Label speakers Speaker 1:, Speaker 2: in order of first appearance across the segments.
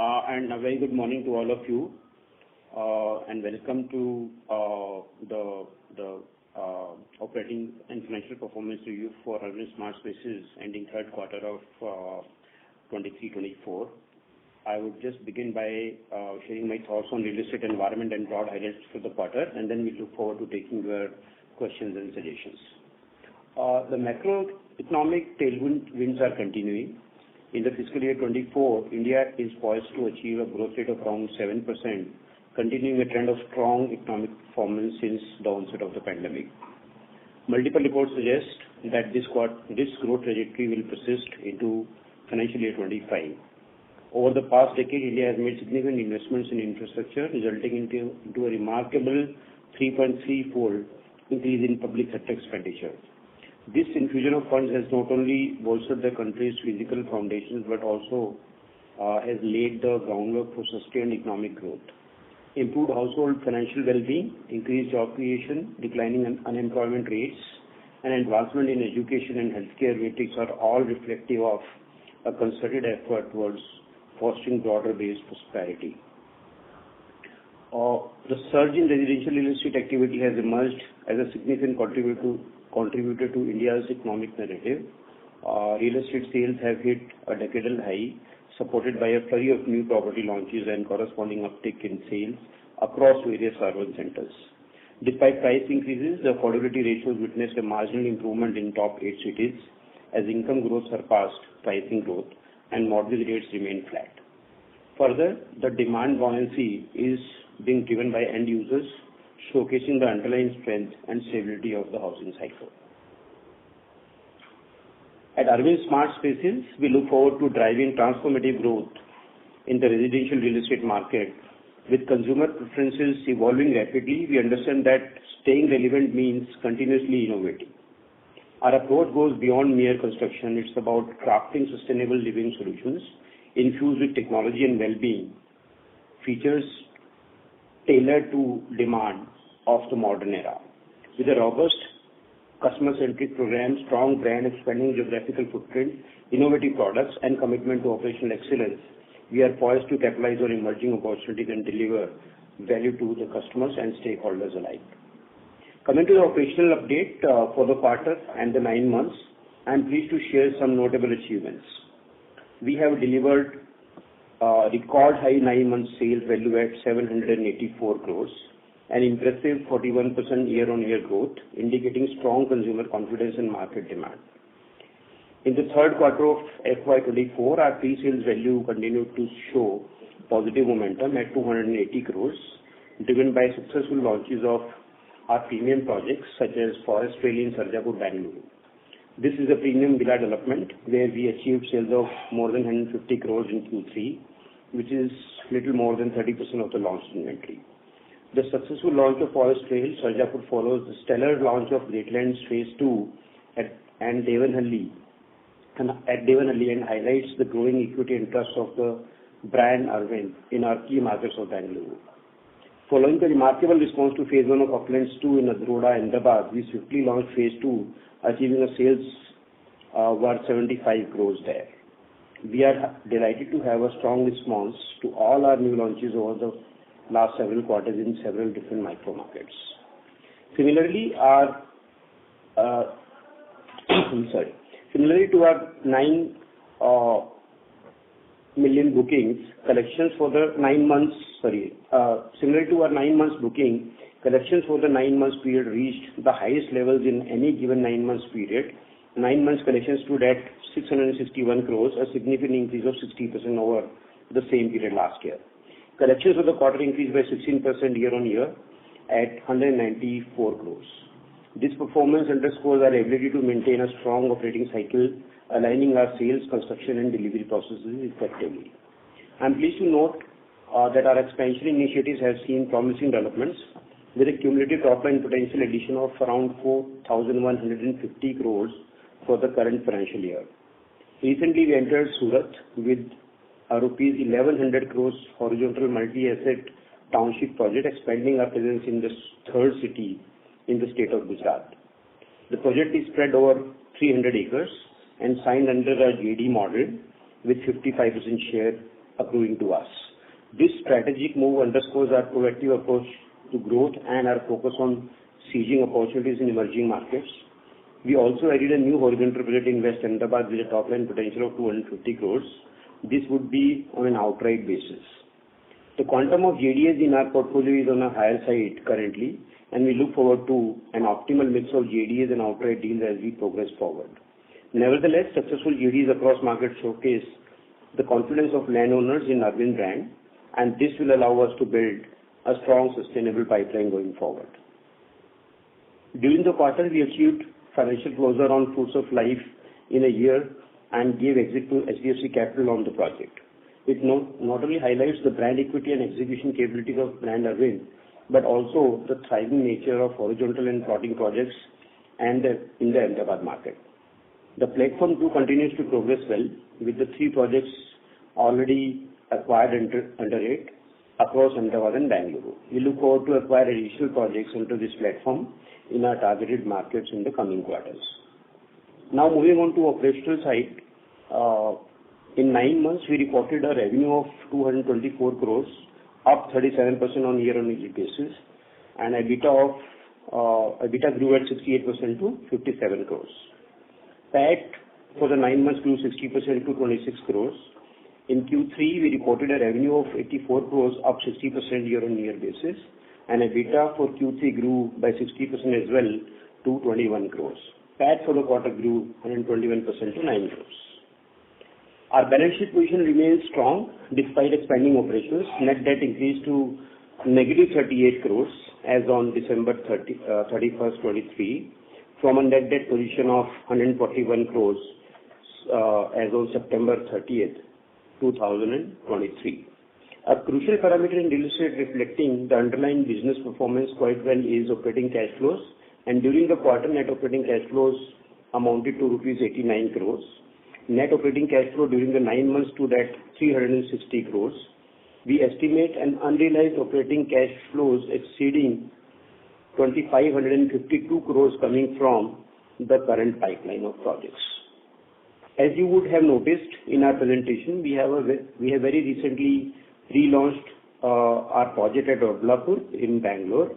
Speaker 1: And a very good morning to all of you, and welcome to the operating and financial performance review for Arvind SmartSpaces ending third quarter of 23-24. I would just begin by sharing my thoughts on real estate environment and broad highlights for the quarter, and then we look forward to taking your questions and suggestions. The macroeconomic tailwinds are continuing. In the fiscal year 24, India is poised to achieve a growth rate of around 7%, continuing a trend of strong economic performance since the onset of the pandemic. Multiple reports suggest that this growth trajectory will persist into financial year 25. Over the past decade, India has made significant investments in infrastructure, resulting into a remarkable 3.3-fold increase in public sector expenditure. This infusion of funds has not only bolstered the country's physical foundations, but also has laid the groundwork for sustained economic growth. Improved household financial well-being, increased job creation, declining unemployment rates, and advancement in education and healthcare metrics are all reflective of a concerted effort towards fostering broader-based prosperity. The surge in residential real estate activity has emerged as a significant contributor to India's economic narrative. Real estate sales have hit a decadal high, supported by a flurry of new property launches and corresponding uptick in sales across various urban centers. Despite price increases, the affordability ratios witnessed a marginal improvement in top 8 cities as income growth surpassed pricing growth and mortgage rates remained flat. Further, the demand buoyancy is being driven by end users, showcasing the underlying strength and stability of the housing cycle. At Arvind SmartSpaces, we look forward to driving transformative growth in the residential real estate market. With consumer preferences evolving rapidly, we understand that staying relevant means continuously innovating. Our approach goes beyond mere construction. It's about crafting sustainable living solutions infused with technology and well-being features tailored to demand of the modern era. With a robust customer-centric program, strong brand, expanding geographical footprint, innovative products, and commitment to operational excellence, we are poised to capitalize on emerging opportunities and deliver value to the customers and stakeholders alike. Coming to the operational update for the quarter and the 9 months, I am pleased to share some notable achievements. We have delivered record high 9-month sales value at 784 crores, an impressive 41% year-on-year growth, indicating strong consumer confidence and market demand. In the third quarter of FY24, our pre-sales value continued to show positive momentum at 280 crores, driven by successful launches of our premium projects such as Forest Trail in Sarjapur, Bangalore. This is a premium villa development where we achieved sales of more than 150 crores in Q3, which is little more than 30% of the launched inventory. The successful launch of Forest Trail, Sarjapur follows the stellar launch of Greatlands Phase 2 at Devanhalli and highlights the growing equity interest of the brand Arvind in our key markets of Bangalore. Following the remarkable response to Phase 1 of Uplands 2 in Adroda, Ahmedabad, we swiftly launched Phase 2, achieving a sales worth 75 crores there. We are delighted to have a strong response to all our new launches over the last several quarters in several different micro markets. Similarly, to our 9 million bookings, collections for the 9 months. Similar to our 9 months booking, collections for the 9 months period reached the highest levels in any given 9 months period. 9 months collections stood at 661 crores, a significant increase of 60% over the same period last year. Collections for the quarter increased by 16% year-on-year at 194 crores. This performance underscores our ability to maintain a strong operating cycle, aligning our sales, construction, and delivery processes effectively. I am pleased to note that our expansion initiatives have seen promising developments, with a cumulative top-line potential addition of around 4,150 crores for the current financial year. Recently, we entered Surat with a rupees 1,100 crores horizontal multi-asset township project, expanding our presence in the third city in the state of Gujarat. The project is spread over 300 acres and signed under a JD model with 55% share accruing to us. This strategic move underscores our proactive approach to growth and our focus on seizing opportunities in emerging markets. We also added a new horizontal project in West Ahmedabad with a top line potential of 250 crores. This would be on an outright basis. The quantum of JDAs in our portfolio is on a higher side currently, and we look forward to an optimal mix of JDAs and outright deals as we progress forward. Nevertheless, successful JDAs across markets showcase the confidence of landowners in Arvind brand, and this will allow us to build a strong, sustainable pipeline going forward. During the quarter, we achieved financial closure on Fruits of Life in a year and gave exit to HDFC Capital on the project. It not only highlights the brand equity and execution capabilities of brand Arvind, but also the thriving nature of horizontal and plotting projects and in the Ahmedabad market. The platform too continues to progress well with the 3 projects already acquired under it across Ahmedabad and Bangalore. We look forward to acquire additional projects onto this platform in our targeted markets in the coming quarters. Now moving on to operational side, in 9 months we reported a revenue of 224 crores, up 37% on year-on-year basis, and EBITDA grew at 68% to 57 crores. PAT for the 9 months grew 60% to 26 crores. In Q3, we reported a revenue of 84 crores, up 60% year-on-year basis, and EBITDA for Q3 grew by 60% as well to 21 crores. PAT for the quarter grew 121% to 9 crores. Our balance sheet position remains strong despite expanding operations. Net debt increased to negative 38 crores as on December 31st, 23, from a net debt position of 141 crores as on September 30th, 2023. A crucial parameter in real estate reflecting the underlying business performance quite well is operating cash flows, and during the quarter, net operating cash flows amounted to rupees 89 crores. Net operating cash flow during the 9 months stood at 360 crores. We estimate an unrealized operating cash flows exceeding 2,552 crores coming from the current pipeline of projects. As you would have noticed in our presentation, we have very recently relaunched our project at Odlapur in Bangalore.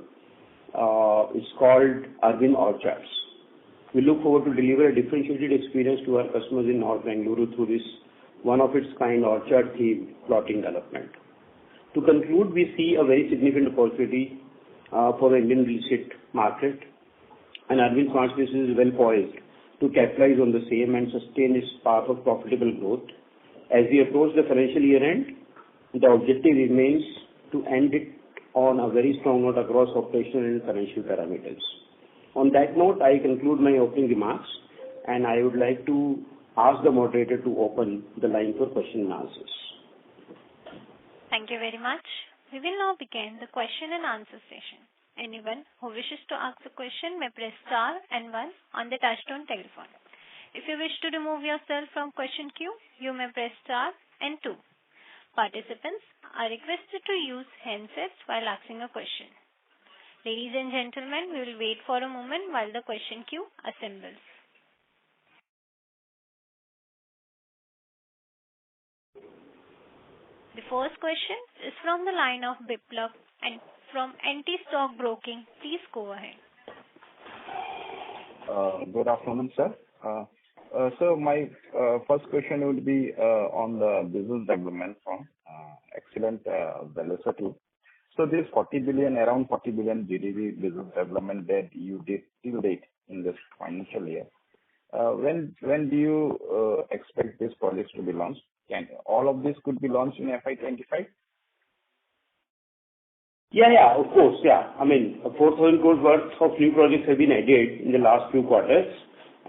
Speaker 1: It's called Arvind Orchards. We look forward to deliver a differentiated experience to our customers in North Bangalore through this one-of-its-kind orchard-themed plotting development. To conclude, we see a very significant opportunity for the Indian real estate market, and Arvind SmartSpaces is well poised to capitalize on the same and sustain its path of profitable growth. As we approach the financial year end, the objective remains to end it on a very strong note across operational and financial parameters. On that note, I conclude my opening remarks, and I would like to ask the moderator to open the line for question and answers.
Speaker 2: Thank you very much. We will now begin the question and answer session. Anyone who wishes to ask a question may press star and 1 on the touchtone telephone. If you wish to remove yourself from question queue, you may press star and 2. Participants are requested to use handsets while asking a question. Ladies and gentlemen, we will wait for a moment while the question queue assembles. The first question is from the line of Biplab and from NT Stock Broking. Please go ahead.
Speaker 3: Good afternoon, sir. So my first question would be on the business development front. Excellent velocity. So this 40 billion, around 40 billion GDP business development that you did till date in this financial year, when do you expect these projects to be launched? Can all of this could be launched in FY25?
Speaker 1: Yeah, of course, yeah. I mean, 4,000 crores worth of new projects have been added in the last few quarters,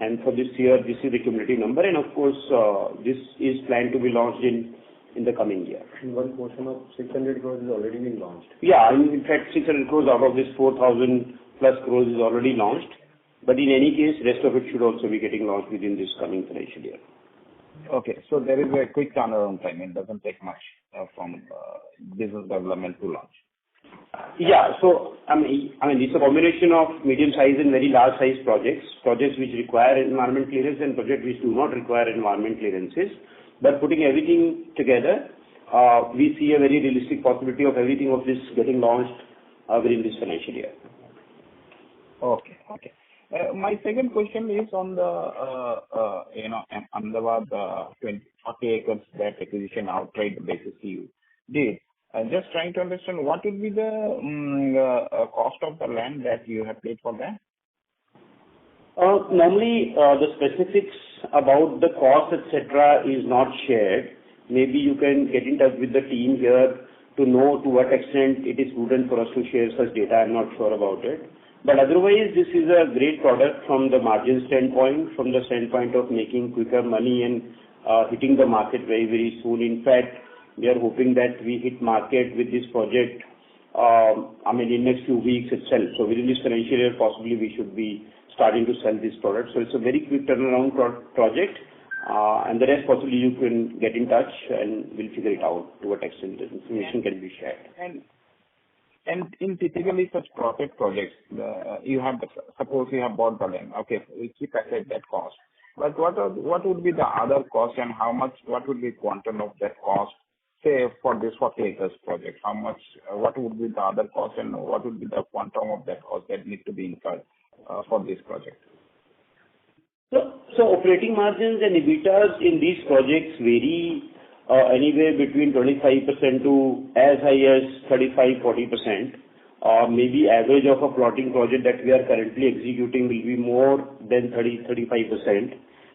Speaker 1: and for this year, this is the cumulative number, and of course, this is planned to be launched in the coming year.
Speaker 4: One portion of 600 crores is already been launched.
Speaker 1: Yeah, in fact, 600 crores out of this 4,000 plus crores is already launched, but in any case, rest of it should also be getting launched within this coming financial year.
Speaker 3: Okay, so there is a quick turnaround time. It doesn't take much from business development to launch.
Speaker 1: Yeah, so I mean, it's a combination of medium-sized and very large-sized projects which require environment clearance and projects which do not require environment clearances. But putting everything together, we see a very realistic possibility of everything of this getting launched within this financial year.
Speaker 3: Okay. My second question is on the, Ahmedabad 40 acres that acquisition outright basis you did. I'm just trying to understand what would be the cost of the land that you have paid for that?
Speaker 1: Normally, the specifics about the cost, etc., is not shared. Maybe you can get in touch with the team here to know to what extent it is prudent for us to share such data. I'm not sure about it. But otherwise, this is a great product from the margin standpoint, from the standpoint of making quicker money and hitting the market very, very soon. In fact, we are hoping that we hit market with this project, in next few weeks itself. So within this financial year, possibly we should be starting to sell this product. So it's a very quick turnaround project. And the rest possibly you can get in touch and we'll figure it out to what extent the information can be shared.
Speaker 3: And in typically such projects, suppose you have bought the land, okay, we keep aside that cost. But what would be the other cost and what would be quantum of that cost, say for this 40 acres project? What would be the other cost and what would be the quantum of that cost that need to be incurred for this project?
Speaker 1: So operating margins and EBITDAs in these projects vary anywhere between 25% to as high as 35-40%. Maybe average of a plotting project that we are currently executing will be more than 30-35%.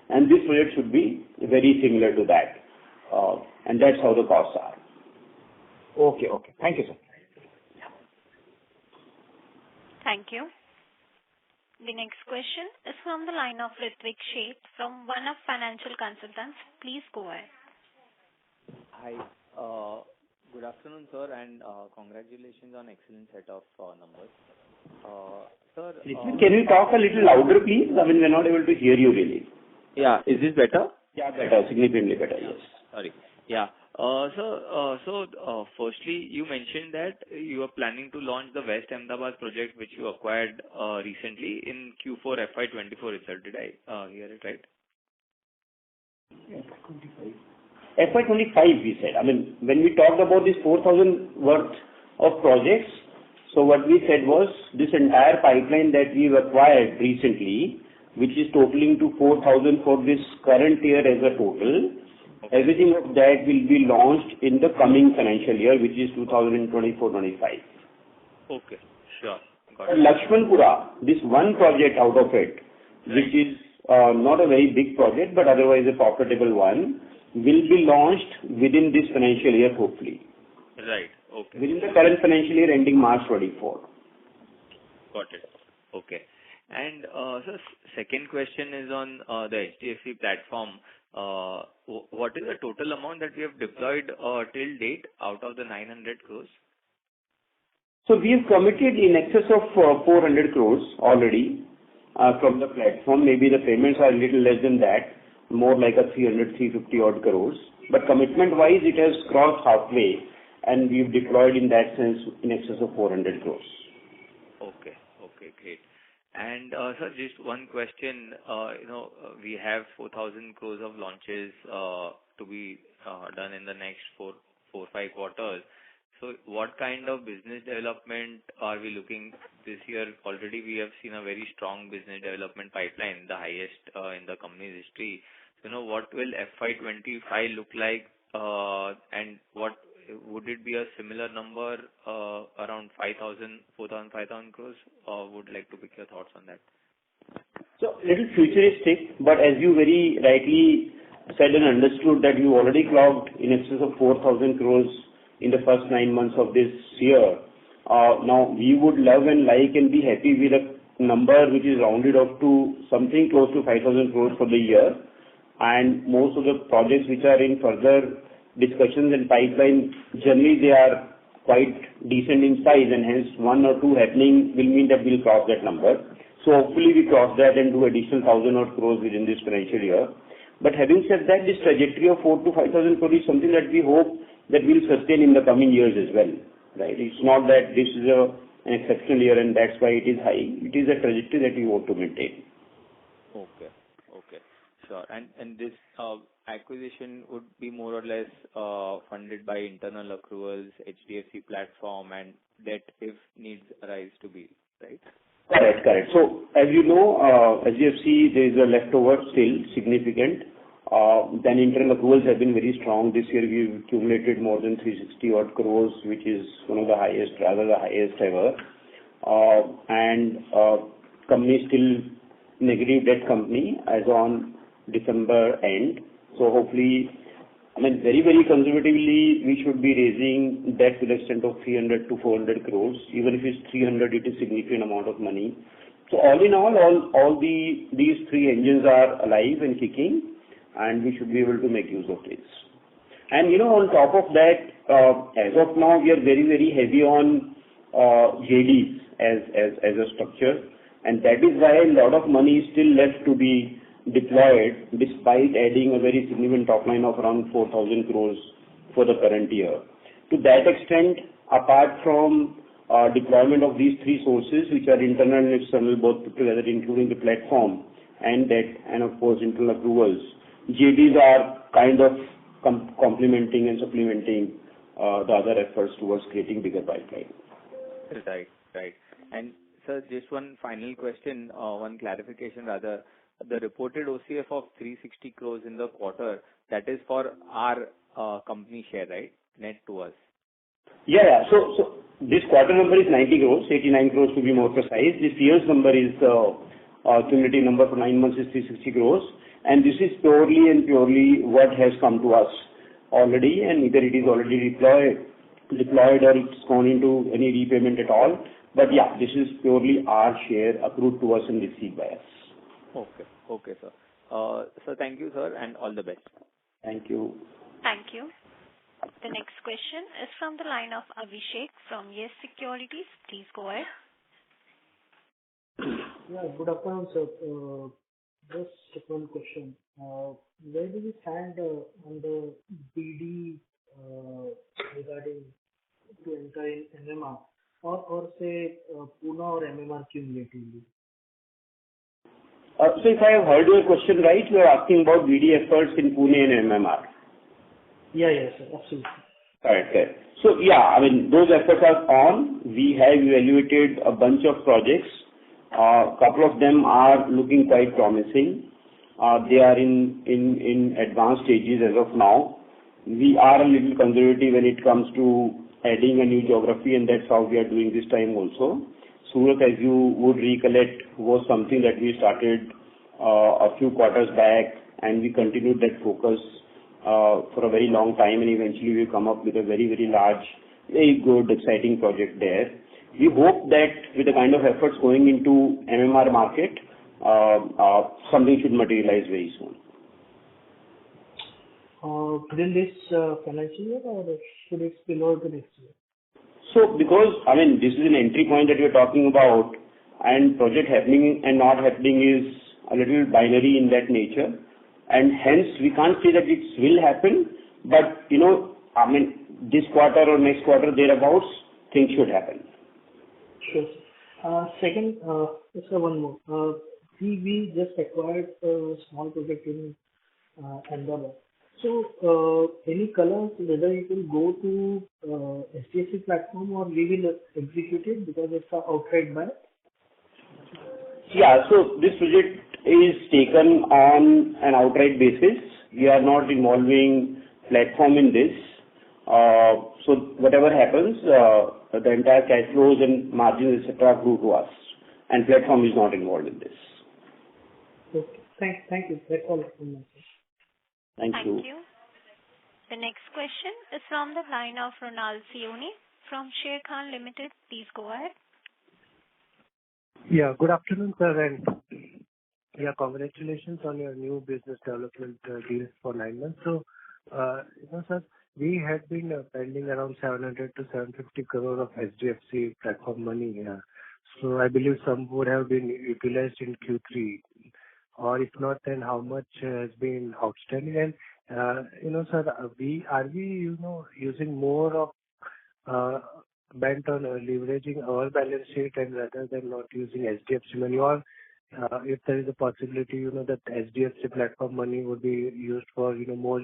Speaker 1: And this project should be very similar to that. And that's how the costs are.
Speaker 3: Okay. Thank you, sir.
Speaker 2: Thank you. The next question is from the line of Ritvik Sheth from One Up Financial Consultants. Please go ahead.
Speaker 5: Hi. Good afternoon, sir, and congratulations on excellent set of numbers. Sir,
Speaker 1: can you talk a little louder, please? We're not able to hear you really.
Speaker 5: Yeah. Is this better?
Speaker 1: Yeah, better. Significantly better, yes.
Speaker 5: Sorry. Yeah. Firstly, you mentioned that you are planning to launch the West Ahmedabad project, which you acquired recently in Q4 FY24 itself. Did I hear it right?
Speaker 1: FY25, we said. When we talked about this 4,000 worth of projects, so what we said was this entire pipeline that we've acquired recently, which is totaling to 4,000 for this current year as a total, everything of that will be launched in the coming financial year, which is 2024-25.
Speaker 5: Okay, sure. Got it.
Speaker 1: Lakshmanpura, this one project out of it, which is not a very big project, but otherwise a profitable one, will be launched within this financial year, hopefully.
Speaker 5: Right. Okay.
Speaker 1: Within the current financial year ending March 24.
Speaker 5: Got it. Okay. And so second question is on the HDFC platform. What is the total amount that we have deployed till date out of the 900 crores?
Speaker 1: So we have committed in excess of 400 crores already from the platform. Maybe the payments are a little less than that, more like a 300-350 odd crores. But commitment-wise, it has crossed halfway, and we've deployed in that sense in excess of 400 crores.
Speaker 5: Okay, great. And sir, just one question. We have 4,000 crores of launches to be done in the next 4-5 quarters. So what kind of business development are we looking this year? Already we have seen a very strong business development pipeline, the highest in the company's history. So, what will FY25 look like, and what would it be a similar number around 4,000, 5,000 crores? Would like to pick your thoughts on that.
Speaker 1: So little futuristic, but as you very rightly said and understood that you already clocked in excess of 4,000 crores in the first 9 months of this year. Now we would love and like and be happy with a number which is rounded off to something close to 5,000 crores for the year. And most of the projects which are in further discussions and pipeline, generally they are quite decent in size, and hence 1 or 2 happening will mean that we'll cross that number. So hopefully we cross that and do additional 1,000 odd crores within this financial year. But having said that, this trajectory of 4,000 to 5,000 crores is something that we hope that will sustain in the coming years as well. Right? It's not that this is an exceptional year and that's why it is high. It is a trajectory that we want to maintain.
Speaker 5: Okay. Sure. And this acquisition would be more or less funded by internal accruals, HDFC platform, and debt if needs arise to be, right?
Speaker 1: Correct. So as you know, HDFC, there is a leftover still significant. Then internal accruals have been very strong. This year, we've accumulated more than 360 odd crores, which is one of the highest, rather the highest ever. Company still negative debt company as on December end. So hopefully, I mean, very, very conservatively, we should be raising debt to the extent of 300 to 400 crores. Even if it's 300, it is significant amount of money. So all in all these three engines are alive and kicking, and we should be able to make use of this. And on top of that, as of now, we are very, very heavy on JDs as a structure, and that is why a lot of money is still left to be deployed, despite adding a very significant top line of around 4,000 crores for the current year. To that extent, apart from deployment of these three sources, which are internal and external, both put together, including the platform and debt, and of course internal accruals, JDs are kind of complementing and supplementing the other efforts towards creating bigger pipeline.
Speaker 5: Right. And sir, just one final question, one clarification rather. The reported OCF of 360 crores in the quarter, that is for our company share, right? Net to us.
Speaker 1: Yeah. So this quarter number is 90 crores, 89 crores to be more precise. This year's number is cumulative number for 9 months is 360 crores. And this is purely what has come to us already, and either it is already deployed or it's gone into any repayment at all. But yeah, this is purely our share accrued to us and received by us.
Speaker 5: Okay, sir. So thank you, sir, and all the best.
Speaker 1: Thank you.
Speaker 2: Thank you. The next question is from the line of Abhishek from Yes Securities. Please go ahead.
Speaker 6: Yeah, good afternoon, sir. Just one question. Where do we stand on the BD regarding to enter in MMR or say Pune or MMR cumulatively?
Speaker 1: So if I have heard your question right, you are asking about BD efforts in Pune and MMR.
Speaker 6: Yeah, sir, absolutely.
Speaker 1: Correct. So yeah, I mean, those efforts are on. We have evaluated a bunch of projects. A couple of them are looking quite promising. They are in advanced stages as of now. We are a little conservative when it comes to adding a new geography, and that's how we are doing this time also. Surat, as you would recollect, was something that we started a few quarters back, and we continued that focus for a very long time, and eventually we come up with a very, very large, very good, exciting project there. We hope that with the kind of efforts going into MMR market, something should materialize very soon.
Speaker 6: Within this financial year, or should it spill over to next year?
Speaker 1: So because, I mean, this is an entry point that you're talking about, and project happening and not happening is a little binary in that nature, and hence we can't say that it will happen, but I mean, this quarter or next quarter thereabouts, things should happen.
Speaker 6: Sure. Second, just one more. We just acquired a small project in Ahmedabad. So, any color whether it will go to HDFC platform or we will execute it because it's an outright buy?
Speaker 1: Yeah, so this project is taken on an outright basis. We are not involving platform in this. So whatever happens, the entire cash flows and margins, etc., go to us, and platform is not involved in this.
Speaker 6: Okay, thank you. That's all from my side.
Speaker 1: Thank you.
Speaker 2: The next question is from the line of Ronald Sioni from Sharekhan Limited. Please go ahead.
Speaker 7: Yeah, good afternoon, sir, and congratulations on your new business development deals for 9 months. So, sir, we had been pending around 700 to 750 crore of HDFC platform money here. So I believe some would have been utilized in Q3, or if not, then how much has been outstanding? And sir, are we using more of bent on leveraging our balance sheet and rather than not using HDFC money, or if there is a possibility, that SDFC platform money would be used for, more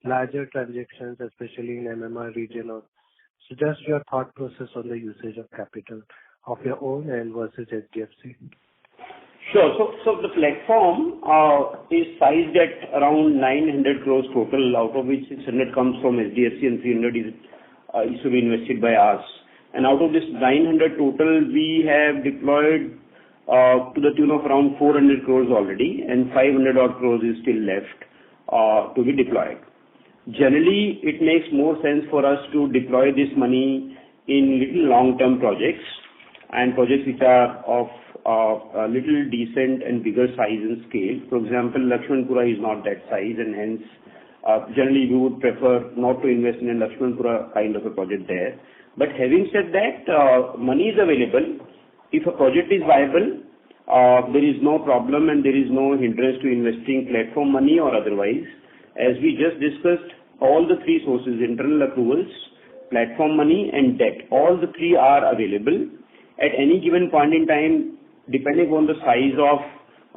Speaker 7: larger transactions, especially in MMR region. Or so just your thought process on the usage of capital of your own and versus SDFC.
Speaker 1: Sure. So the platform is sized at around 900 crores total, out of which 600 comes from SDFC and 300 is to be invested by us. And out of this 900 total, we have deployed to the tune of around 400 crores already, and 500 odd crores is still left to be deployed. Generally, it makes more sense for us to deploy this money in little long-term projects and projects which are of a little decent and bigger size and scale. For example, Lakshmanpura is not that size, and hence generally we would prefer not to invest in a Lakshmanpura kind of a project there. But having said that, money is available. If a project is viable, there is no problem and there is no hindrance to investing platform money or otherwise. As we just discussed, all the three sources, internal accruals, platform money and debt, all the three are available at any given point in time, depending on the size of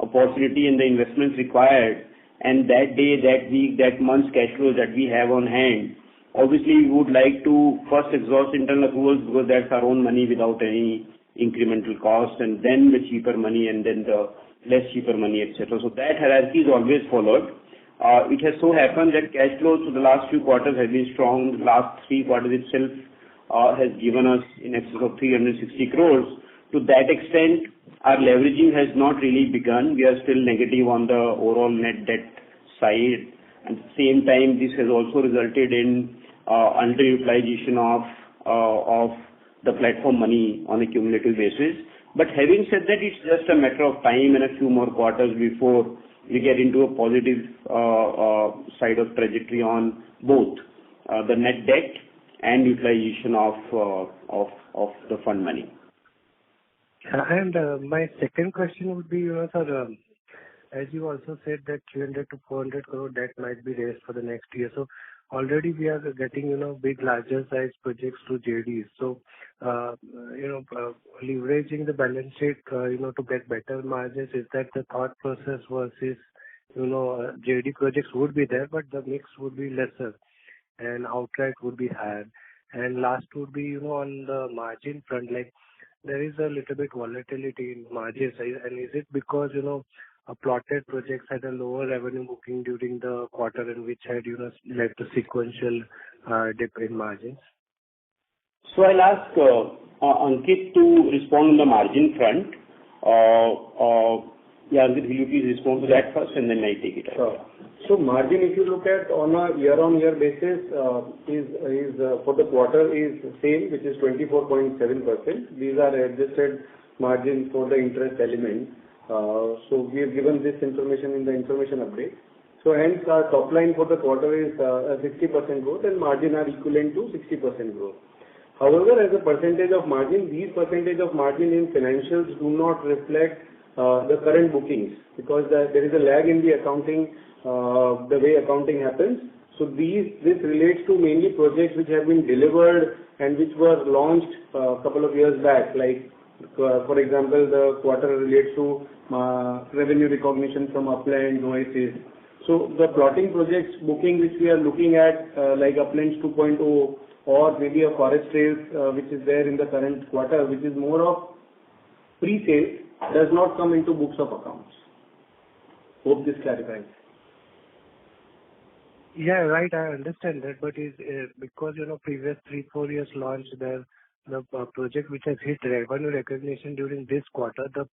Speaker 1: opportunity and the investments required, and that day, that week, that month's cash flows that we have on hand. Obviously, we would like to first exhaust internal accruals because that's our own money without any incremental cost, and then the cheaper money, and then the less cheaper money, etc. So that hierarchy is always followed. It has so happened that cash flows for the last few quarters have been strong. The last 3 quarters itself has given us in excess of 360 crores. To that extent, our leveraging has not really begun. We are still negative on the overall net debt side. At the same time, this has also resulted in underutilization of the platform money on a cumulative basis. But having said that, it's just a matter of time and a few more quarters before we get into a positive side of trajectory on both the net debt and utilization of the fund money.
Speaker 7: And my second question would be, sir, as you also said that 300 to 400 crore debt might be raised for the next year. So already we are getting, big larger size projects through JDs. So, leveraging the balance sheet, to get better margins, is that the thought process versus, JD projects would be there, but the mix would be lesser and outright would be higher. And last would be, on the margin front, like there is a little bit volatility in margins. And is it because, plotted projects had a lower revenue booking during the quarter and which had, led to sequential dip in margins?
Speaker 1: So I'll ask Ankit to respond on the margin front. Ankit, will you please respond to that first and then I take it up.
Speaker 4: Sure. So margin, if you look at on a year-on-year basis, is for the quarter is same, which is 24.7%. These are adjusted margins for the interest element. So we have given this information in the information update. So hence our top line for the quarter is a 60% growth and margin are equivalent to 60% growth. However, as a percentage of margin, these percentage of margin in financials do not reflect the current bookings because there is a lag in the accounting, the way accounting happens. So this relates to mainly projects which have been delivered and which were launched a couple of years back. Like for example, the quarter relates to revenue recognition from Upland, Oasis. So the plotting projects booking which we are looking at, like Uplands 2.0 or maybe a Forest Trails which is there in the current quarter, which is more of pre-sale, does not come into books of accounts. Hope this clarifies.
Speaker 7: Yeah, right. I understand that, but is because previous 3-4 years launch the project which has hit revenue recognition during this quarter, the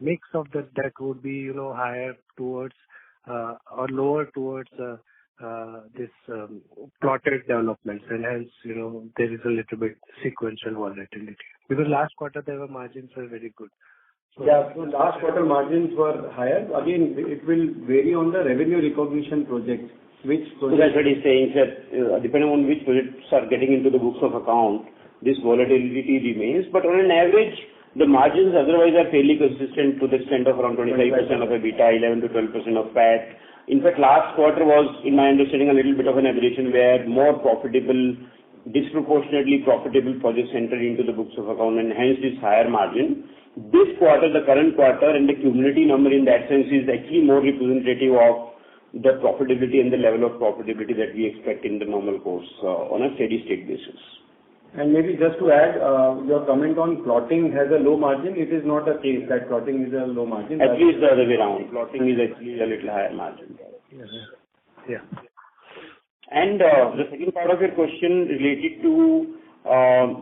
Speaker 7: mix of that would be higher towards or lower towards this plotted developments, and hence there is a little bit sequential volatility because last quarter their margins were very good. So
Speaker 4: last quarter margins were higher. Again, it will vary on the revenue recognition project.
Speaker 1: So that's what he's saying, that depending on which projects are getting into the books of account, this volatility remains. But on an average, the margins otherwise are fairly consistent to the extent of around 25% of EBITDA, 11 to 12% of PAT. In fact, last quarter was, in my understanding, a little bit of an aberration where more profitable, disproportionately profitable projects entered into the books of account and hence this higher margin. this quarter, the current quarter, and the cumulative number in that sense is actually more representative of the profitability and the level of profitability that we expect in the normal course on a steady state basis.
Speaker 4: And maybe just to add, your comment on plotting has a low margin. It is not a case that plotting is a low margin.
Speaker 1: At least the other way around. Plotting is actually a little higher margin.
Speaker 7: Yeah.
Speaker 1: And the second part of your question related to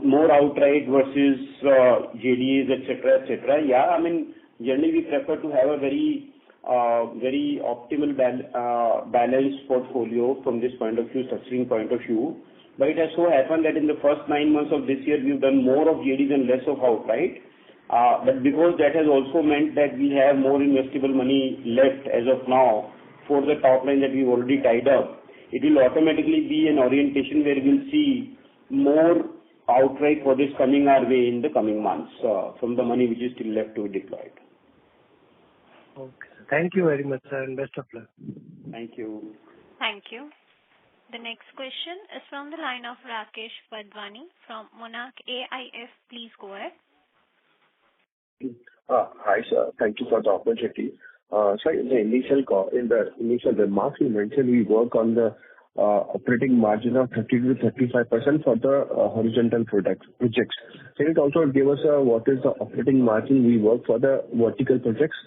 Speaker 1: more outright versus JDAs, etc., etc. Yeah, I mean, generally we prefer to have a very optimal balanced portfolio from this point of view, structuring point of view. But it has so happened that in the first 9 months of this year, we've done more of JDs and less of outright. But because that has also meant that we have more investable money left as of now for the top line that we've already tied up, it will automatically be an orientation where we'll see more outright projects coming our way in the coming months from the money which is still left to be deployed.
Speaker 7: Okay. Thank you very much, sir, and best of luck.
Speaker 1: Thank you.
Speaker 2: Thank you. The next question is from the line of Rakesh Wadhwani from Monarch AIF. Please go ahead.
Speaker 8: Hi, sir. Thank you for the opportunity. Sir, in the initial remarks, you mentioned we work on the operating margin of 30 to 35% for the horizontal projects. Can you also give us what is the operating margin we work for the vertical projects?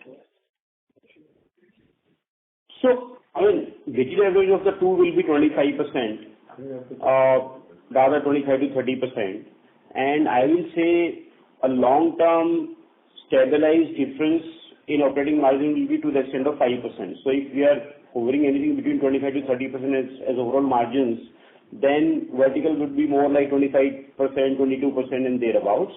Speaker 1: So, I mean, weighted average of the two will be 25%, rather 25 to 30%. And I will say a long-term stabilized difference in operating margin will be to the extent of 5%. So if we are hovering anything between 25 to 30% as overall margins, then vertical would be more like 25%, 22% and thereabouts.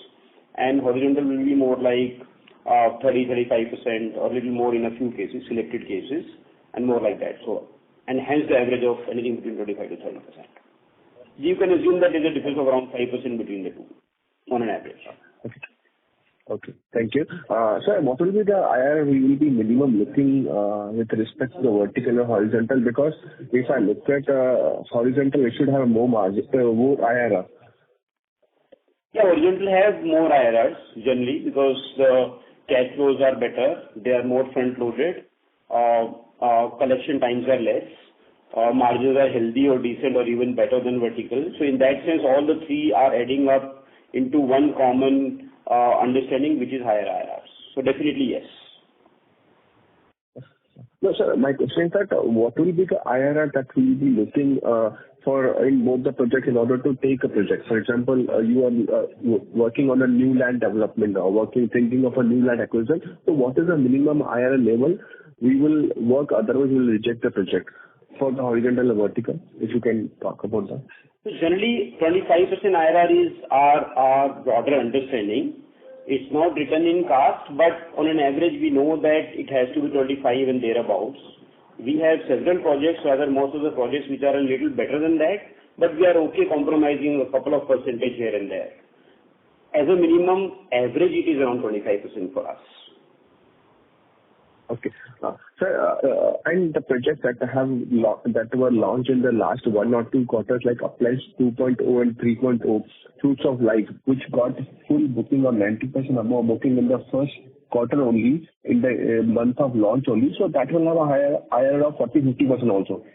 Speaker 1: And horizontal will be more like 30-35% or a little more in a few cases, selected cases, and more like that. So, and hence the average of anything between 25 to 30%. You can assume that there is a difference of around 5% between the two on an average.
Speaker 8: Okay. Thank you. Sir, what will be the IRR we will be minimum looking with respect to the vertical or horizontal? Because if I look at horizontal, it should have more margin, more IRR.
Speaker 1: Yeah, horizontal have more IRRs generally because the cash flows are better, they are more front-loaded, collection times are less, margins are healthy or decent or even better than vertical. So in that sense, all the three are adding up into one common understanding, which is higher IRRs. So definitely yes.
Speaker 8: No, sir, my question is that what will be the IRR that we will be looking for in both the projects in order to take a project? For example, you are working on a new land development or thinking of a new land acquisition. So what is the minimum IRR level we will work, otherwise we will reject the project for the horizontal or vertical, if you can talk about that.
Speaker 1: So generally, 25% IRR is our broader understanding. It's not written in cast, but on an average, we know that it has to be 25 and thereabouts. We have several projects, rather most of the projects which are a little better than that, but we are okay compromising a couple of percentage here and there. As a minimum average, it is around 25% for us.
Speaker 8: Okay. Sir, and the projects that were launched in the last 1 or 2 quarters, like Appliance 2.0 and 3.0, Fruits of Life, which got full booking or 90% above booking in the first quarter only, in the month of launch only. So that will have a higher IRR of 40-50% also.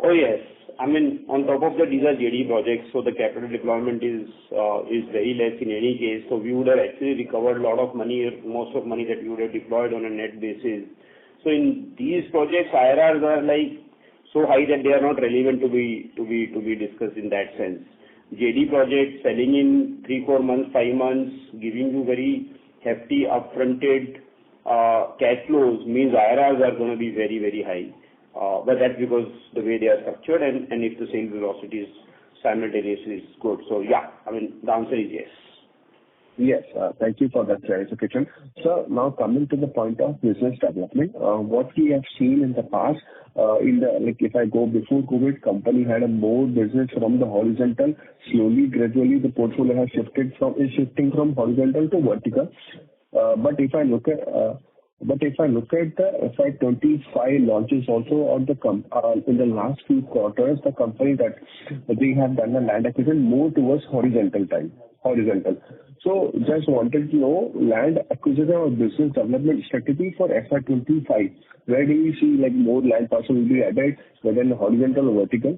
Speaker 1: Oh yes. I mean, on top of that, these are JD projects, so the capital deployment is very less in any case. So we would have actually recovered a lot of money, most of money that we would have deployed on a net basis. So in these projects, IRRs are like so high that they are not relevant to be discussed in that sense. JD projects selling in 3-4 months, 5 months, giving you very hefty upfronted cash flows means IRRs are going to be very, very high. But that's because the way they are structured and if the sales velocity is simultaneously is good. So yeah, I mean, the answer is yes.
Speaker 8: Yes, thank you for that clarification. So now coming to the point of business development, what we have seen in the past, if I go before COVID, company had a more business from the horizontal. Slowly, gradually, the portfolio has shifting from horizontal to vertical. But if I look at the FY25 launches also on in the last few quarters, the company that they have done a land acquisition more towards horizontal. So just wanted to know land acquisition or business development strategy for FY25. Where do you see like more land parcel will be added, whether in horizontal or vertical?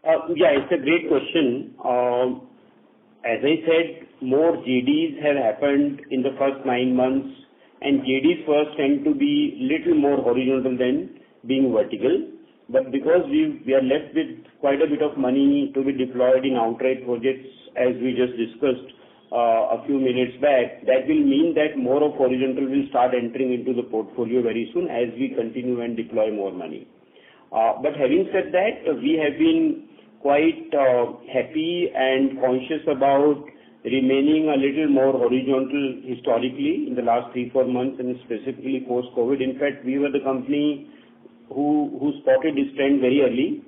Speaker 1: Yeah, it's a great question. As I said, more JDs have happened in the first 9 months, and JDs first tend to be little more horizontal than being vertical. But because we are left with quite a bit of money to be deployed in outright projects, as we just discussed a few minutes back, that will mean that more of horizontal will start entering into the portfolio very soon as we continue and deploy more money. But having said that, we have been quite happy and conscious about remaining a little more horizontal historically in the last 3-4 months, and specifically post-COVID. In fact, we were the company who spotted this trend very early,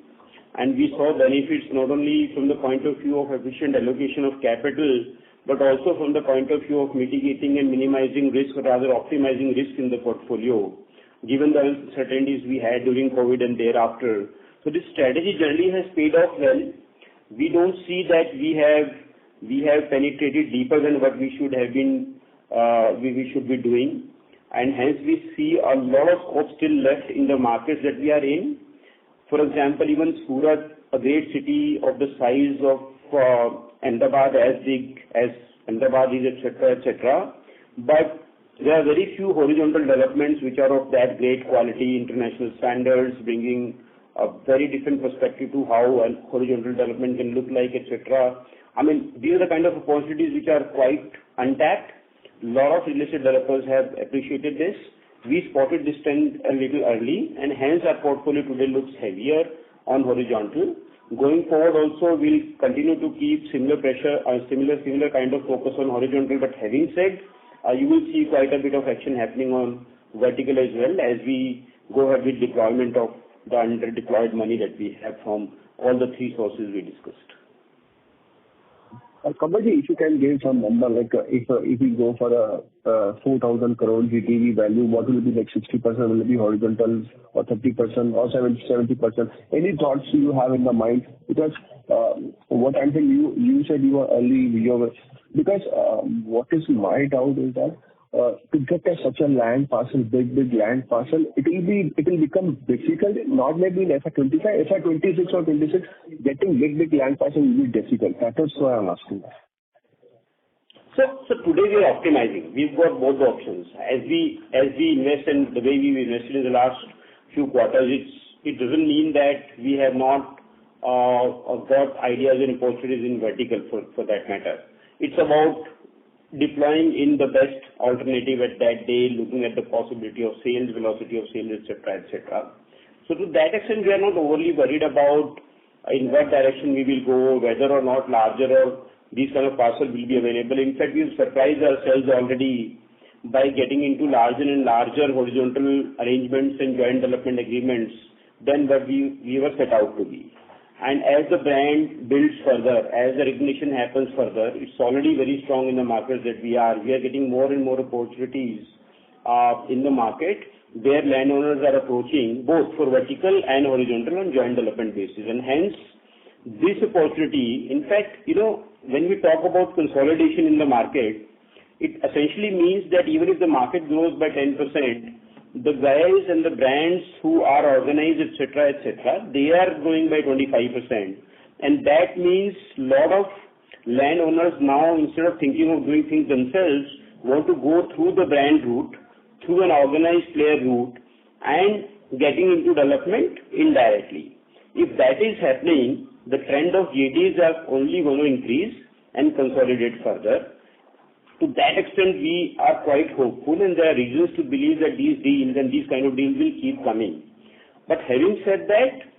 Speaker 1: and we saw benefits not only from the point of view of efficient allocation of capital, but also from the point of view of mitigating and minimizing risk, or rather optimizing risk in the portfolio, given the uncertainties we had during COVID and thereafter. So this strategy generally has paid off well. We don't see that we have penetrated deeper than what we should have been, we should be doing, and hence we see a lot of scope still left in the markets that we are in. For example, even Surat, a great city of the size of Ahmedabad, as big as Ahmedabad is, etc. But there are very few horizontal developments which are of that great quality, international standards, bringing a very different perspective to how a horizontal development can look like, etc. I mean, these are the kind of opportunities which are quite untapped. A lot of real estate developers have appreciated this. We spotted this trend a little early, and hence our portfolio today looks heavier on horizontal. Going forward also, we'll continue to keep similar pressure, similar kind of focus on horizontal. But having said, you will see quite a bit of action happening on vertical as well as we go ahead with deployment of the under-deployed money that we have from all the 3 sources we discussed.
Speaker 8: Kamalji, if you can give some number, like if we go for a 4,000 crore GTV value, what will be like 60%? Will it be horizontal or 30% or 70%? Any thoughts you have in the mind? Because what I'm saying, you said you were early, because what is my doubt is that to get such a land parcel, big land parcel, it will become difficult, not maybe in FY25, FY26 or 26, getting big land parcel will be difficult. That is why I'm asking.
Speaker 1: So today we are optimizing. We've got both the options. As we invest and the way we've invested in the last few quarters, it doesn't mean that we have not got ideas and opportunities in vertical for that matter. It's about deploying in the best alternative at that day, looking at the possibility of sales, velocity of sales, etc. So to that extent, we are not overly worried about in what direction we will go, whether or not larger or these kind of parcels will be available. In fact, we've surprised ourselves already by getting into larger and larger horizontal arrangements and joint development agreements than what we were set out to be. And as the brand builds further, as the recognition happens further, it's already very strong in the markets that we are. We are getting more and more opportunities in the market where landowners are approaching both for vertical and horizontal and joint development basis. And hence, this opportunity, in fact, when we talk about consolidation in the market, it essentially means that even if the market grows by 10%, the guys and the brands who are organized, etc., they are growing by 25%. And that means a lot of landowners now, instead of thinking of doing things themselves, want to go through the brand route, through an organized player route, and getting into development indirectly. If that is happening, the trend of JDs are only going to increase and consolidate further. To that extent, we are quite hopeful, and there are reasons to believe that these deals and these kind of deals will keep coming. But having said that,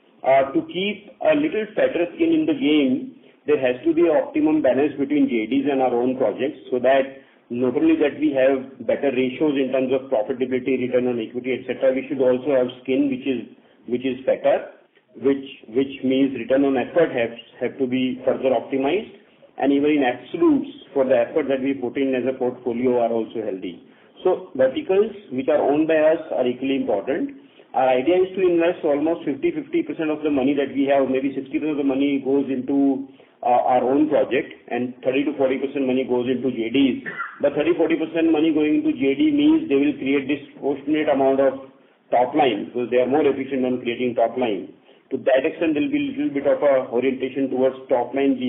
Speaker 1: to keep a little fatter skin in the game, there has to be an optimum balance between JDs and our own projects, so that not only that we have better ratios in terms of profitability, return on equity, etc., we should also have skin which is fatter, which means return on effort have to be further optimized. And even in absolutes, for the effort that we put in as a portfolio are also healthy. So verticals which are owned by us are equally important. Our idea is to invest almost 50% of the money that we have, maybe 60% of the money goes into our own project, and 30 to 40% money goes into JDs. But 30-40% money going into JD means they will create disproportionate amount of top line, because they are more efficient on creating top line. To that extent, there will be a little bit of a orientation towards top line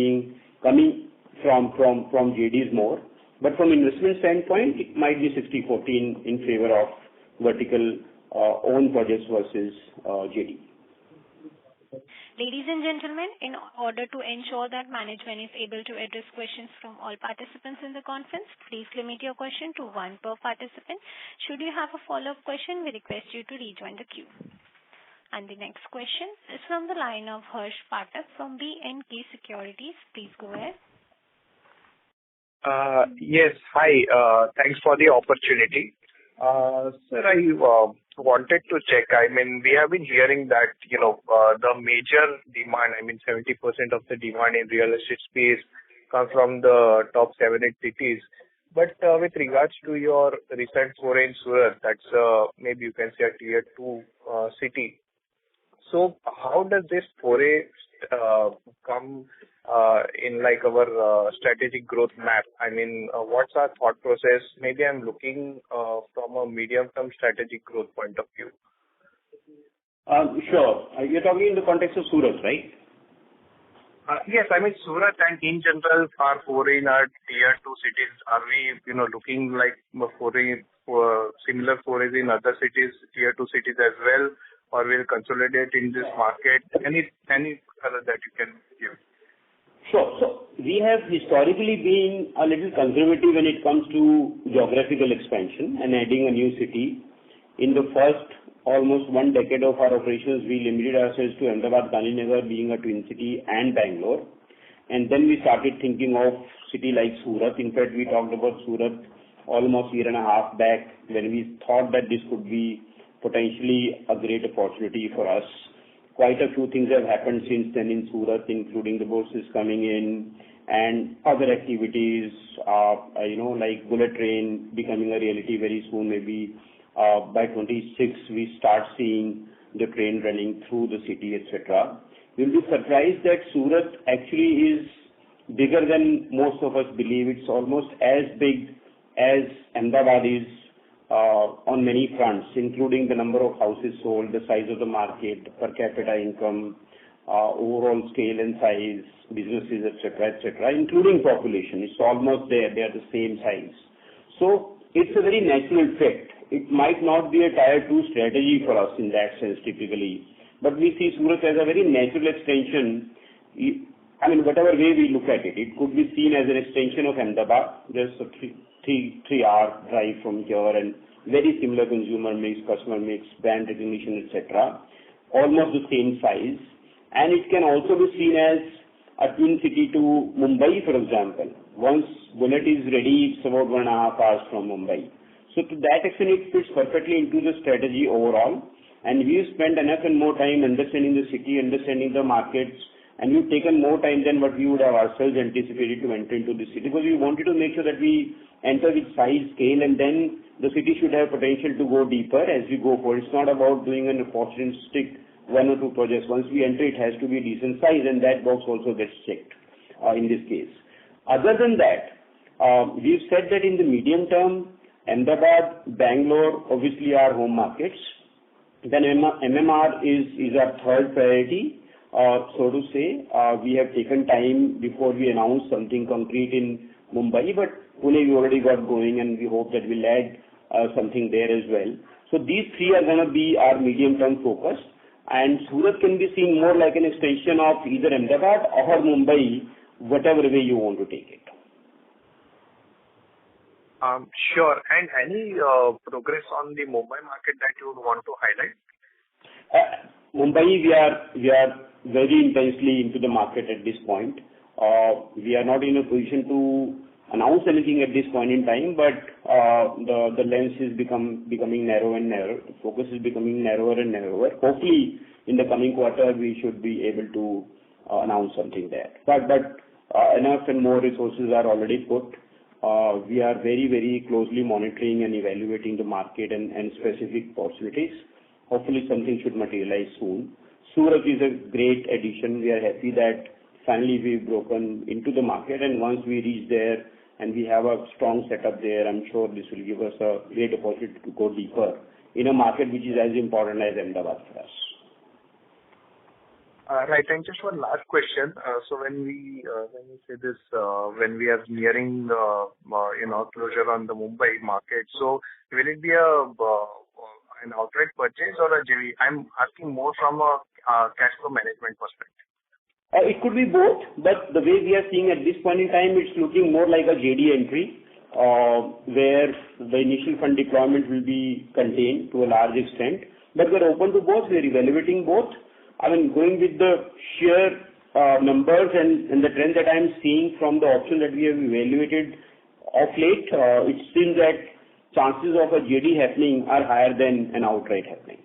Speaker 1: coming from JDs more. But from investment standpoint, it might be 60-40 in favor of vertical own projects versus JD.
Speaker 2: Ladies and gentlemen, in order to ensure that management is able to address questions from all participants in the conference, please limit your question to one per participant. Should you have a follow-up question, we request you to rejoin the queue. And the next question is from the line of Harsh Pathak from B&K Securities. Please go ahead.
Speaker 9: Yes. Hi. Thanks for the opportunity. Sir, I wanted to check. I mean, we have been hearing that, the major demand, 70% of the demand in real estate space comes from the top 7-8 cities. But with regards to your recent foray in Surat, that's maybe you can say a tier 2 city. So how does this foray come in like our strategic growth map? What's our thought process? Maybe I'm looking from a medium-term strategic growth point of view.
Speaker 1: Sure. You're talking in the context of Surat, right?
Speaker 9: Yes, Surat and in general, our foray in our tier 2 cities, are we, looking like foray for similar forays in other cities, tier 2 cities as well, or will consolidate in this market? Any color that you can give?
Speaker 1: Sure. So we have historically been a little conservative when it comes to geographical expansion and adding a new city. In the first almost 1 decade of our operations, we limited ourselves to Ahmedabad, Gandhinagar being a twin city and Bangalore. And then we started thinking of city like Surat. In fact, we talked about Surat almost a year and a half back when we thought that this could be potentially a great opportunity for us. Quite a few things have happened since then in Surat, including the buses coming in and other activities, like bullet train becoming a reality very soon. Maybe by 26, we start seeing the train running through the city, etc. You'll be surprised that Surat actually is bigger than most of us believe. It's almost as big as Ahmedabad is on many fronts, including the number of houses sold, the size of the market, per capita income, overall scale and size, businesses, etc., including population. It's almost there. They are the same size. So it's a very natural fit. It might not be a tier 2 strategy for us in that sense typically, but we see Surat as a very natural extension. Whatever way we look at it, it could be seen as an extension of Ahmedabad. There's a 3-hour drive from here and very similar consumer mix, customer mix, brand recognition, etc. Almost the same size. And it can also be seen as a twin city to Mumbai, for example. Once bullet is ready, it's about 1.5 hours from Mumbai. So to that extent, it fits perfectly into the strategy overall. And we've spent enough and more time understanding the city, understanding the markets, and we've taken more time than what we would have ourselves anticipated to enter into the city, because we wanted to make sure that we enter with size, scale, and then the city should have potential to go deeper as we go forward. It's not about doing an opportunistic 1 or 2 projects. Once we enter, it has to be decent size, and that box also gets checked in this case. Other than that, we've said that in the medium term, Ahmedabad, Bangalore, obviously are home markets. Then MMR is our third priority. So to say, we have taken time before we announce something concrete in Mumbai, but Pune we already got going, and we hope that we'll add something there as well. So these 3 are going to be our medium-term focus, and Surat can be seen more like an extension of either Ahmedabad or Mumbai, whatever way you want to take it.
Speaker 9: Sure. And any progress on the Mumbai market that you would want to highlight?
Speaker 1: Mumbai, we are very intensely into the market at this point. We are not in a position to announce anything at this point in time, but the lens is becoming narrow and narrow. The focus is becoming narrower and narrower. Hopefully, in the coming quarter, we should be able to announce something there. But enough and more resources are already put. We are very, very closely monitoring and evaluating the market and specific possibilities. Hopefully, something should materialize soon. Surat is a great addition. We are happy that finally we've broken into the market, and once we reach there and we have a strong setup there, I'm sure this will give us a great opportunity to go deeper in a market which is as important as Ahmedabad for us.
Speaker 9: Right. And just one last question. So when we say this, when we are nearing closure on the Mumbai market, so will it be an outright purchase or a JV? I'm asking more from a cash flow management perspective.
Speaker 1: It could be both, but the way we are seeing at this point in time, it's looking more like a JD entry, where the initial fund deployment will be contained to a large extent. But we're open to both. We're evaluating both. I mean, going with the sheer numbers and the trend that I'm seeing from the option that we have evaluated of late, it seems that chances of a JD happening are higher than an outright happening.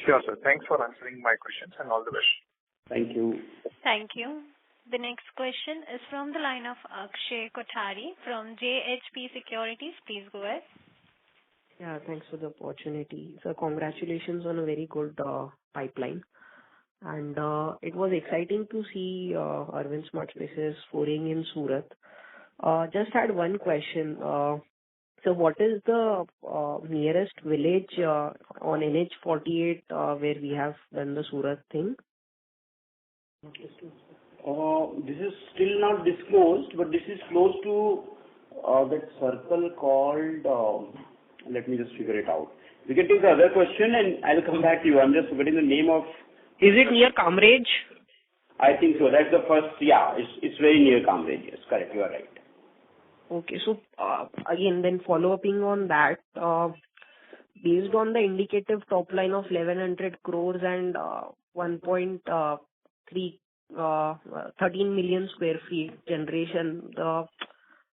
Speaker 9: Sure, sir. Thanks for answering my questions and all the best.
Speaker 1: Thank you.
Speaker 2: Thank you. The next question is from the line of Akshay Kothari from JHP Securities. Please go ahead.
Speaker 10: Yeah, thanks for the opportunity. So congratulations on a very good pipeline. And it was exciting to see Arvind SmartSpaces pouring in Surat. Just had one question. So what is the nearest village on NH48 where we have done the Surat thing?
Speaker 1: This is still not disclosed, but this is close to that circle called, let me just figure it out. We can take the other question and I'll come back to you. I'm just forgetting the name of...
Speaker 10: Is it near Kamraj?
Speaker 1: I think so. That's the first, yeah, it's very near Kamraj. Yes, correct. You are right.
Speaker 10: Okay, so again, then follow-upping on that, based on the indicative top line of 1100 crores and 13 million square feet generation, the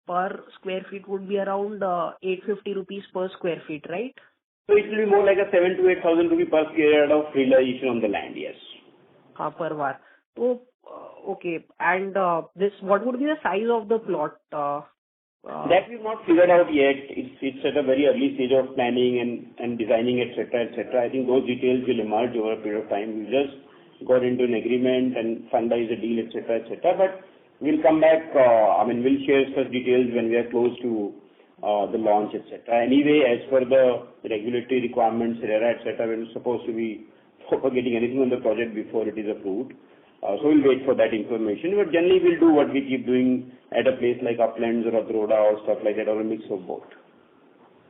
Speaker 10: per square feet would be around 850 rupees per square feet, right?
Speaker 1: So it will be more like a 7,000 to 8,000 rupees per square yard of realization on the land, yes.
Speaker 10: Per var. So, okay, and this, what would be the size of the plot?
Speaker 1: That we've not figured out yet. It's at a very early stage of planning and designing, etc., etc. I think those details will emerge over a period of time. We just got into an agreement and finalized a deal, etc., etc. But we'll come back, we'll share such details when we are close to the launch, etc. Anyway, as per the regulatory requirements, etc., we're supposed to be getting anything on the project before it is approved. So we'll wait for that information. But generally, we'll do what we keep doing at a place like Uplands or Adroda or stuff like that, or a mix of both.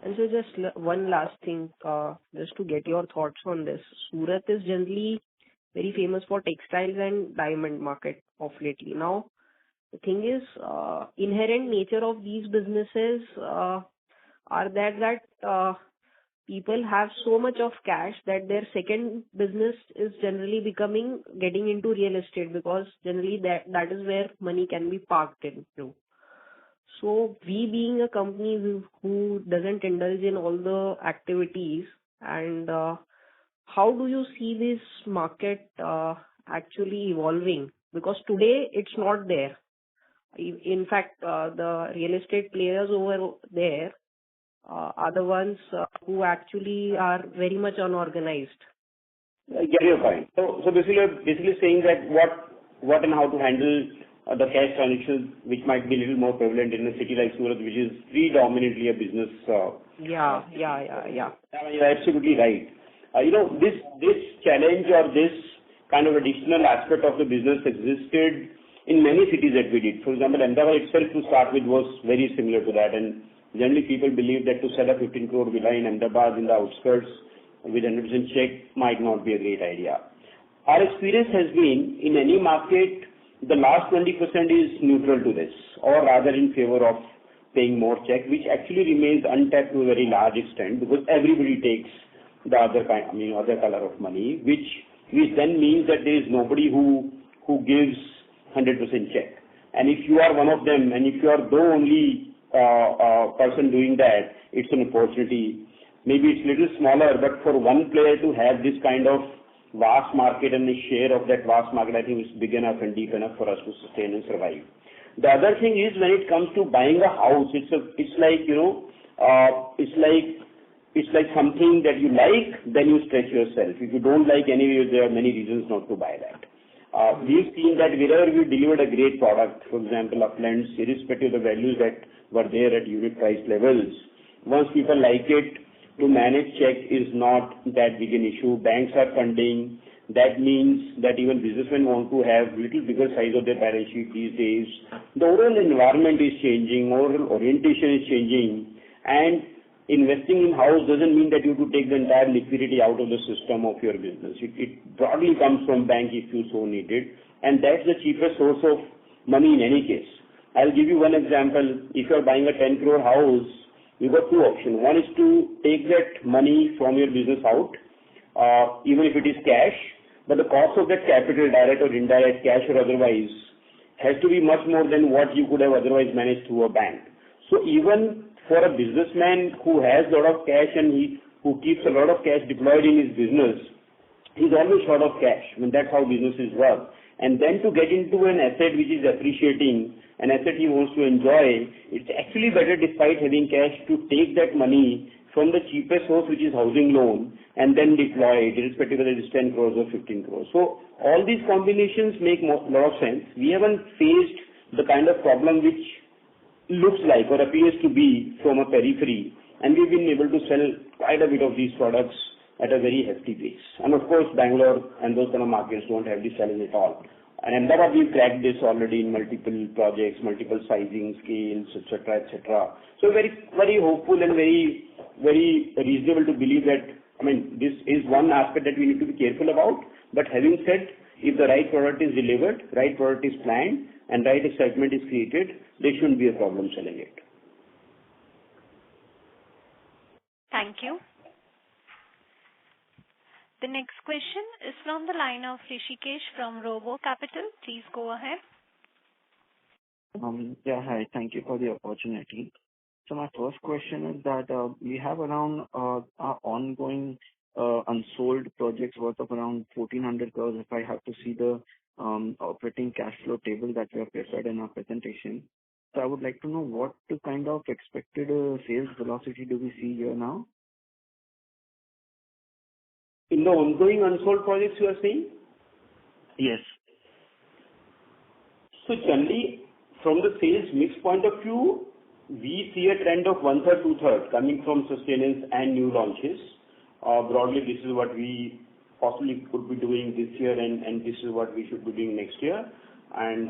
Speaker 10: And so just one last thing, just to get your thoughts on this. Surat is generally very famous for textiles and diamond market of lately. Now, the thing is, inherent nature of these businesses are that people have so much of cash that their second business is generally getting into real estate, because generally that is where money can be parked into. So we, being a company who doesn't indulge in all the activities, and how do you see this market actually evolving? Because today it's not there. In fact, the real estate players over there are the ones who actually are very much unorganized.
Speaker 1: I get your point. So basically saying that what and how to handle the cash transactions, which might be a little more prevalent in a city like Surat, which is predominantly a business.
Speaker 10: Yeah.
Speaker 1: You're absolutely right. This challenge or this kind of additional aspect of the business existed in many cities that we did. For example, Ahmedabad itself to start with was very similar to that, and generally people believe that to set up 15 crore villa in Ahmedabad in the outskirts with 100% check might not be a great idea. Our experience has been, in any market, the last 20% is neutral to this, or rather in favor of paying more check, which actually remains untapped to a very large extent, because everybody takes the other color of money, which then means that there is nobody who gives 100% check. And if you are one of them, and if you are the only person doing that, it's an opportunity. Maybe it's a little smaller, but for one player to have this kind of vast market and the share of that vast market, I think is big enough and deep enough for us to sustain and survive. The other thing is, when it comes to buying a house, it's like something that you like, then you stretch yourself. If you don't like, anyway, there are many reasons not to buy that. We've seen that wherever we delivered a great product, for example, uplands, irrespective of the values that were there at unit price levels, once people like it, to manage check is not that big an issue. Banks are funding. That means that even businessmen want to have little bigger size of their balance sheet these days. The overall environment is changing, overall orientation is changing, and investing in house doesn't mean that you have to take the entire liquidity out of the system of your business. It broadly comes from bank if you so need it, and that's the cheapest source of money in any case. I'll give you one example. If you're buying a 10 crore house, you've got two options. One is to take that money from your business out, even if it is cash, but the cost of that capital, direct or indirect, cash or otherwise, has to be much more than what you could have otherwise managed through a bank. So even for a businessman who has a lot of cash and who keeps a lot of cash deployed in his business, he's always short of cash. I mean, that's how businesses work. And then to get into an asset which is appreciating, an asset he wants to enjoy, it's actually better, despite having cash, to take that money from the cheapest source, which is housing loan, and then deploy it, irrespective whether it's 10 crores or 15 crores. So all these combinations make a lot of sense. We haven't faced the kind of problem which looks like or appears to be from a periphery, and we've been able to sell quite a bit of these products at a very hefty pace. And of course, Bangalore and those kind of markets don't have this challenge at all. And Ahmedabad, we've cracked this already in multiple projects, multiple sizing, scales, etc., etc. So very, very hopeful and very, very reasonable to believe that, I mean, this is one aspect that we need to be careful about. But having said, if the right product is delivered, right product is planned, and right excitement is created, there shouldn't be a problem selling it.
Speaker 2: Thank you. The next question is from the line of Rishikesh from Robo Capital. Please go ahead.
Speaker 11: Yeah, hi. Thank you for the opportunity. So my first question is that we have around our ongoing unsold projects worth of around 1,400 crores if I have to see the operating cash flow table that we have prepared in our presentation. So I would like to know what kind of expected sales velocity do we see here now?
Speaker 1: In the ongoing unsold projects you are saying?
Speaker 11: Yes.
Speaker 1: So generally, from the sales mix point of view, we see a trend of 1/3, 2/3 coming from sustenance and new launches. Broadly, this is what we possibly could be doing this year, and this is what we should be doing next year. And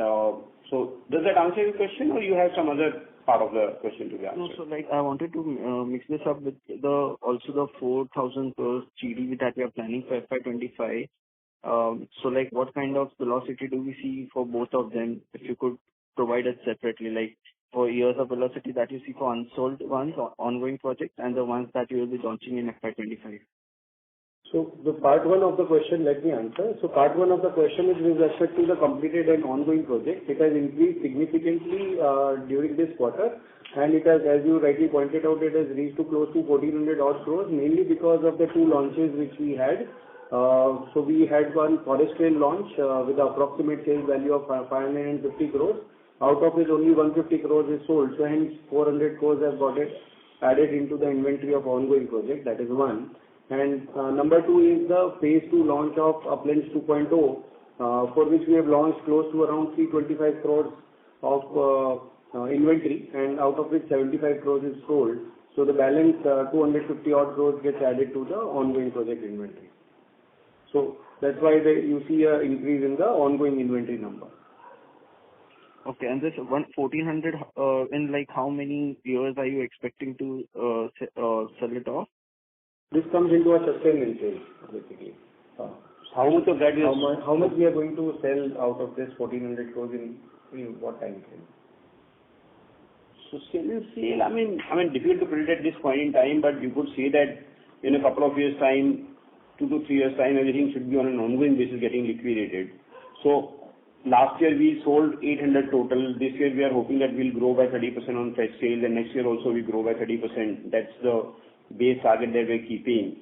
Speaker 1: so does that answer your question, or you have some other part of the question to be answered?
Speaker 11: No, so like I wanted to mix this up with also the 4,000 crores GDV that we are planning for FY25. So like what kind of velocity do we see for both of them? If you could provide it separately, like for years of velocity that you see for unsold ones or ongoing projects and the ones that you will be launching in FY25.
Speaker 4: So the part one of the question, let me answer. So part one of the question is with respect to the completed and ongoing projects. It has increased significantly during this quarter, and it has, as you rightly pointed out, it has reached to close to 1,400 odd crores, mainly because of the two launches which we had. So we had one Forest Trail launch with an approximate sales value of 550 crores. Out of which only 150 crores is sold. So hence 400 crores have got it added into the inventory of ongoing project. That is one. And number two is the phase 2 launch of Uplands 2.0, for which we have launched close to around 325 crores of inventory, and out of which 75 crores is sold. So the balance 250 odd crores gets added to the ongoing project inventory. So that's why you see an increase in the ongoing inventory number.
Speaker 11: Okay, and this 1,400 in like how many years are you expecting to sell it off?
Speaker 4: This comes into a sustained sales, basically.
Speaker 1: How much of that is...
Speaker 4: How much we are going to sell out of this 1,400 crores in what time frame?
Speaker 1: Sustained sale, I mean, difficult to predict at this point in time, but you could say that in a couple of years' time, 2 to 3 years' time, everything should be on an ongoing basis getting liquidated. So last year we sold 800 total. This year we are hoping that we'll grow by 30% on fresh sales, and next year also we grow by 30%. That's the base target that we're keeping.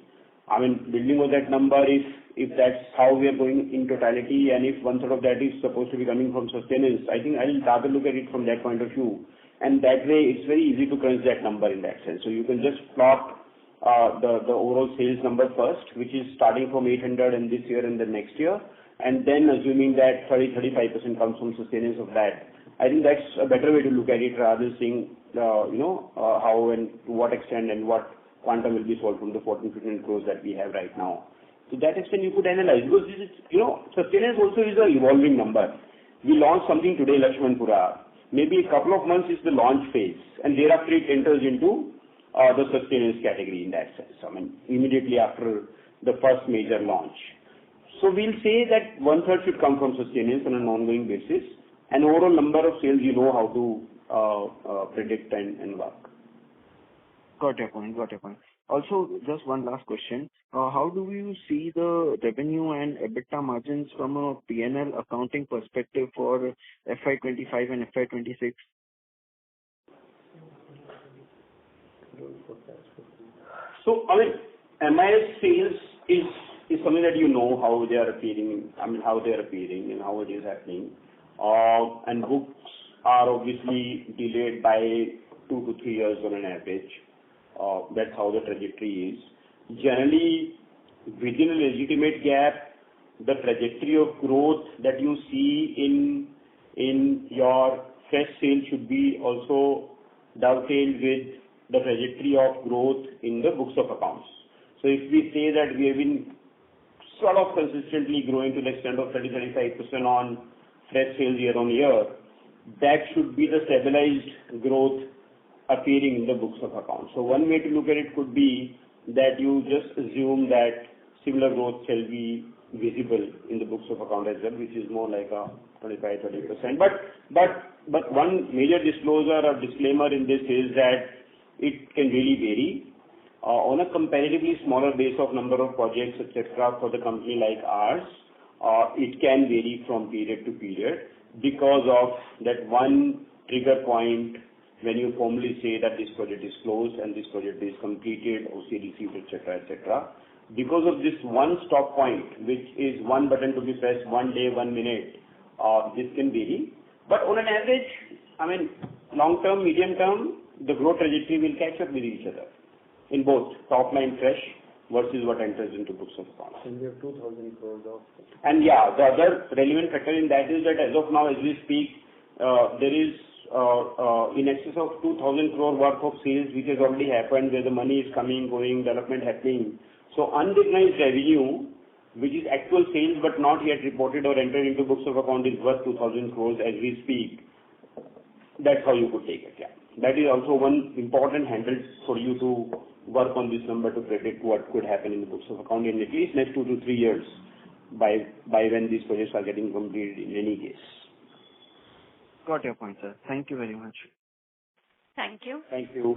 Speaker 1: I mean, building on that number, if that's how we are going in totality, and if 1/3 of that is supposed to be coming from sustenance, I think I'll rather look at it from that point of view. And that way, it's very easy to crunch that number in that sense. So you can just plot the overall sales number first, which is starting from 800 in this year and the next year, and then assuming that 30-35% comes from sustenance of that. I think that's a better way to look at it rather than saying, how and to what extent and what quantum will be sold from the 14-15 crores that we have right now. To that extent, you could analyze, because this is, sustenance also is an evolving number. We launched something today, Lakshmanpura. Maybe a couple of months is the launch phase, and thereafter it enters into the sustenance category in that sense. I mean, immediately after the first major launch. So we'll say that 1/3 should come from sustenance on an ongoing basis, and overall number of sales how to predict and work.
Speaker 11: Got your point. Also, just one last question. How do you see the revenue and EBITDA margins from a P&L accounting perspective for FY25 and FY26?
Speaker 1: So, MIS sales is something that how they are appearing, and how it is happening. And books are obviously delayed by 2 to 3 years on an average. That's how the trajectory is. Generally, within a legitimate gap, the trajectory of growth that you see in your fresh sales should be also dovetailed with the trajectory of growth in the books of accounts. So if we say that we have been sort of consistently growing to the extent of 30-35% on fresh sales year on year, that should be the stabilized growth appearing in the books of accounts. So one way to look at it could be that you just assume that similar growth shall be visible in the books of account as well, which is more like a 25-30%. But one major disclosure or disclaimer in this is that it can really vary. On a comparatively smaller base of number of projects, etc., for the company like ours, it can vary from period to period because of that one trigger point when you formally say that this project is closed and this project is completed, OC received, etc., etc. Because of this one stop point, which is one button to be pressed, 1 day, 1 minute, this can vary. But on an average, long term, medium term, the growth trajectory will catch up with each other in both top line fresh versus what enters into books of accounts.
Speaker 4: And we have 2,000 crores of.
Speaker 1: And the other relevant factor in that is that as of now, as we speak, there is in excess of 2,000 crore worth of sales which has already happened, where the money is coming, going, development happening. So unrecognized revenue, which is actual sales but not yet reported or entered into books of account, is worth 2,000 crores as we speak. That's how you could take it. Yeah. That is also one important handle for you to work on this number to predict what could happen in the books of account in at least next 2 to 3 years by when these projects are getting completed in any case.
Speaker 11: Got your point, sir. Thank you very much.
Speaker 2: Thank you.
Speaker 1: Thank you.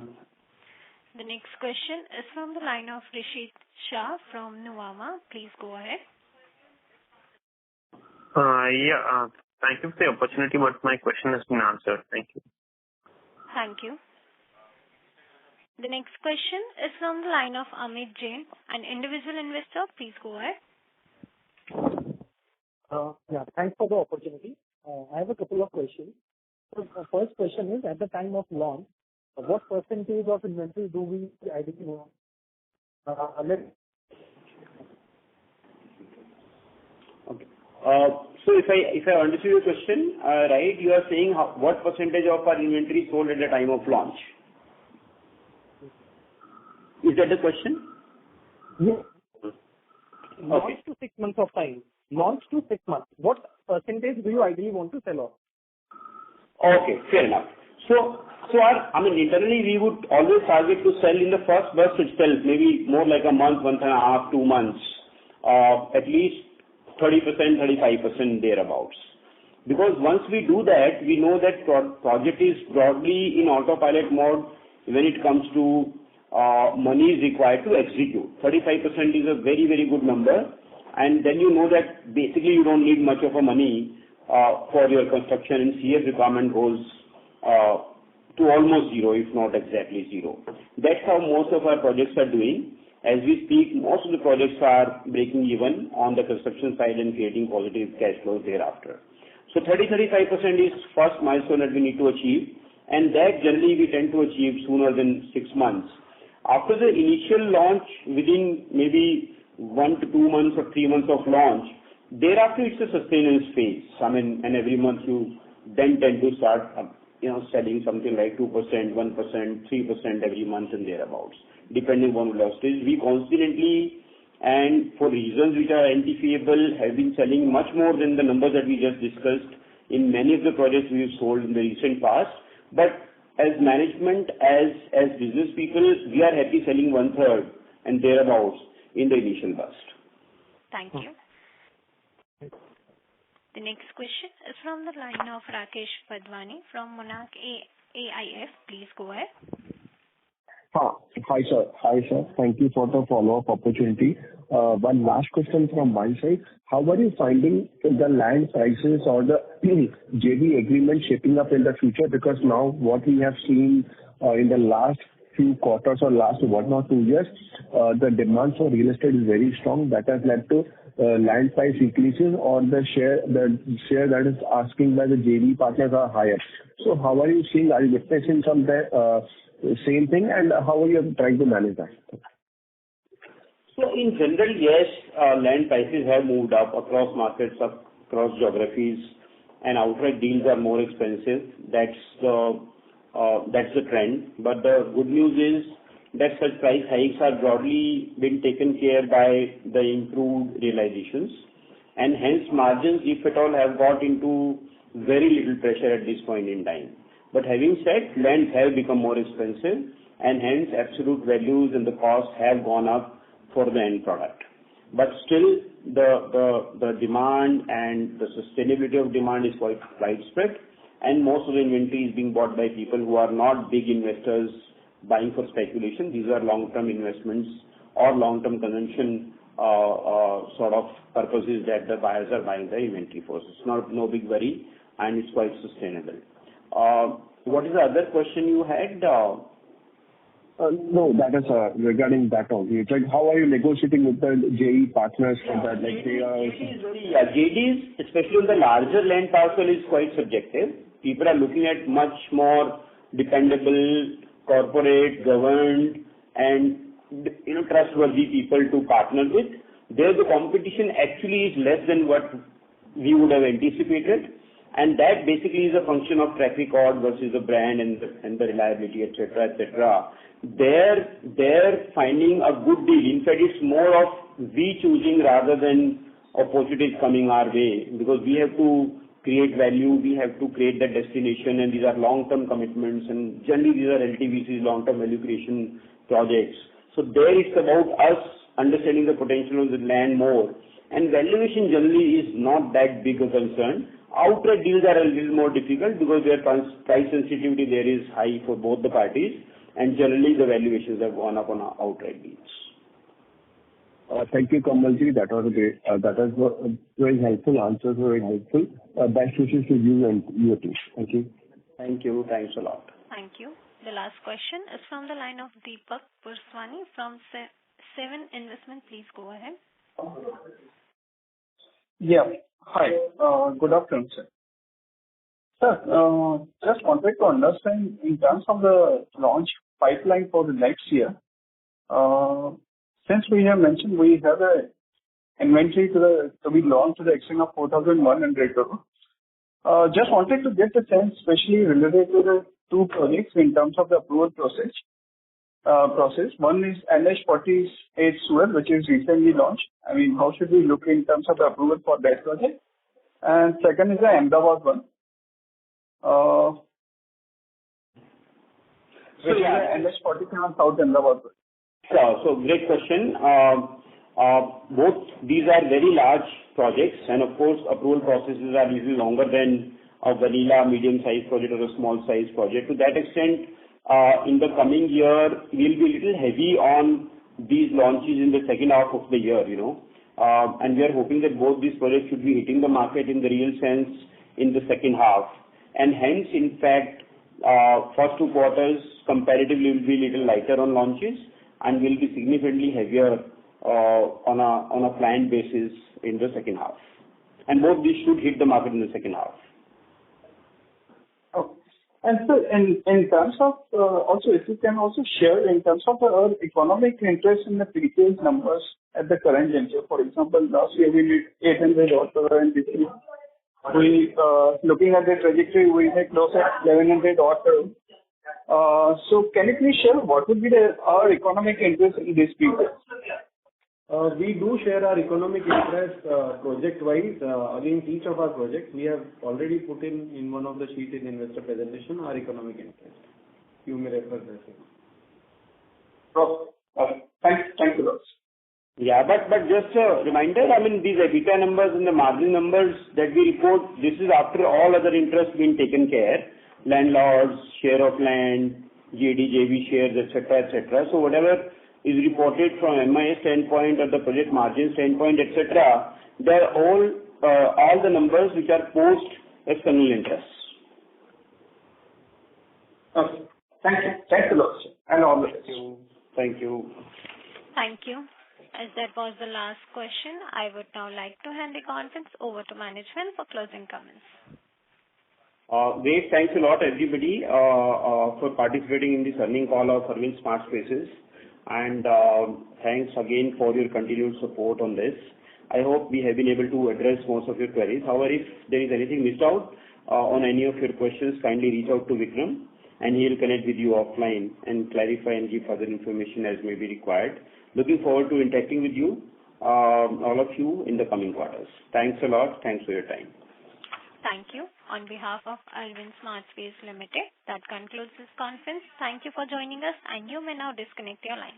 Speaker 2: The next question is from the line of Rishit Shah from Nuvama. Please go ahead.
Speaker 12: Thank you for the opportunity, but my question has been answered. Thank you.
Speaker 2: Thank you. The next question is from the line of Amit Jain, an individual investor. Please go ahead.
Speaker 6: Thanks for the opportunity. I have a couple of questions. So the first question is, at the time of launch, what percentage of inventory do we ideally want?
Speaker 1: Okay. So if I understood your question, right, you are saying what percentage of our inventory is sold at the time of launch? Is that the question?
Speaker 6: Yes.
Speaker 1: Okay.
Speaker 6: Launch to 6 months of time. Launch to 6 months. What percentage do you ideally want to sell off?
Speaker 1: Okay, fair enough. So internally we would always target to sell in the first burst itself, maybe more like a month, 1.5, 2 months, at least 30%, 35% thereabouts. Because once we do that, we know that project is broadly in autopilot mode when it comes to money is required to execute. 35% is a very, very good number. And then you know that basically you don't need much of a money for your construction, and CS requirement goes to almost zero, if not exactly zero. That's how most of our projects are doing. As we speak, most of the projects are breaking even on the construction side and creating positive cash flows thereafter. So 30-35% is first milestone that we need to achieve, and that generally we tend to achieve sooner than 6 months. After the initial launch, within maybe 1 to 2 months or 3 months of launch, Thereafter, it's a sustenance phase. I mean, and every month you then tend to start, selling something like 2%, 1%, 3% every month and thereabouts, depending on velocities. We constantly, and for reasons which are identifiable, have been selling much more than the numbers that we just discussed in many of the projects we've sold in the recent past. But as management, as business people, we are happy selling 1/3 and thereabouts in the initial burst.
Speaker 2: Thank you. The next question is from the line of Rakesh Padwani from Monarch AIF. Please go ahead.
Speaker 8: Hi, sir. Thank you for the follow-up opportunity. One last question from my side. How are you finding the land prices or the JV agreement shaping up in the future? Because now what we have seen in the last few quarters or last 1 or 2 years, the demand for real estate is very strong. That has led to land price increases, or the share that is asking by the JV partners are higher. So how are you seeing? Are you witnessing some same thing, and how are you trying to manage that?
Speaker 1: So in general, yes, land prices have moved up across markets, across geographies, and outright deals are more expensive. That's the trend. But the good news is that such price hikes are broadly been taken care by the improved realizations, and hence margins, if at all, have got into very little pressure at this point in time. But having said, lands have become more expensive, and hence absolute values and the costs have gone up for the end product. But still, the demand and the sustainability of demand is quite widespread, and most of the inventory is being bought by people who are not big investors buying for speculation. These are long-term investments or long-term consumption sort of purposes that the buyers are buying the inventory for. So it's no big worry, and it's quite sustainable. What is the other question you had?
Speaker 8: No, that is regarding that only. It's like, how are you negotiating with the JV partners for that? Like they are...
Speaker 1: JDs, especially on the larger land parcel, is quite subjective. People are looking at much more dependable, corporate, governed, and trustworthy people to partner with. There, the competition actually is less than what we would have anticipated, and that basically is a function of track record versus the brand and the reliability, etc., etc. They're finding a good deal. In fact, it's more of we choosing rather than opportunities coming our way, because we have to create value, we have to create that destination, and these are long-term commitments, and generally these are LTVCs, long-term value creation projects. So there it's about us understanding the potential of the land more, and valuation generally is not that big a concern. Outright deals are a little more difficult because their price sensitivity there is high for both the parties, and generally the valuations have gone up on outright deals.
Speaker 8: Thank you, Kamalji. That was great. That was very helpful. Answers were very helpful. Best wishes to you and your team. Thank you.
Speaker 1: Thank you. Thanks a lot.
Speaker 2: Thank you. The last question is from the line of Deepak Purswani from Seven Investment. Please go ahead.
Speaker 13: Yeah. Hi. Good afternoon, sir. Sir, just wanted to understand in terms of the launch pipeline for the next year. Since we have mentioned we have a inventory to be launched to the extent of 4,100 crore. Just wanted to get a sense, especially related to the two projects in terms of the approval process. One is NH-48 Surat, which is recently launched. I mean, how should we look in terms of the approval for that project? And second is the Ahmedabad one. Which is NH-47 South Ahmedabad.
Speaker 1: So great question. Both these are very large projects, and of course, approval processes are little longer than a vanilla medium-sized project or a small-sized project. To that extent, in the coming year, we'll be a little heavy on these launches in the second half of the year, and we are hoping that both these projects should be hitting the market in the real sense in the second half. And hence, in fact, first 2 quarters comparatively will be a little lighter on launches, and will be significantly heavier on a planned basis in the second half. And both these should hit the market in the second half.
Speaker 13: Oh, And so in terms of, also, if you can also share in terms of our economic interest in the pre-sales numbers at the current juncture. For example, last year we did 800 order, and this year we, looking at the trajectory, we may close at 1100 order. So can you please share what would be our economic interest in this period?
Speaker 4: We do share our economic interest project-wise against each of our projects. We have already put in one of the sheet in investor presentation our economic interest. You may refer that.
Speaker 13: Thank you, Ross.
Speaker 1: Yeah, but just a reminder, I mean, these EBITDA numbers and the margin numbers that we report, this is after all other interests being taken care, landlords, share of land, JD, JV shares, etc., etc. So whatever is reported from MIS standpoint or the project margin standpoint, etc., they're all the numbers which are post external interests.
Speaker 13: Okay. Thank you. Thanks a lot, sir. And all the best.
Speaker 1: Thank you.
Speaker 2: Thank you. As that was the last question, I would now like to hand the conference over to management for closing comments.
Speaker 1: Great. Thanks a lot, everybody, for participating in this earnings call of Arvind SmartSpaces. And thanks again for your continued support on this. I hope we have been able to address most of your queries. However, if there is anything missed out on any of your questions, kindly reach out to Vikram, and he will connect with you offline and clarify and give further information as may be required. Looking forward to interacting with you, all of you, in the coming quarters. Thanks a lot. Thanks for your time.
Speaker 2: Thank you. On behalf of Arvind SmartSpaces Limited, that concludes this conference. Thank you for joining us, and you may now disconnect your line.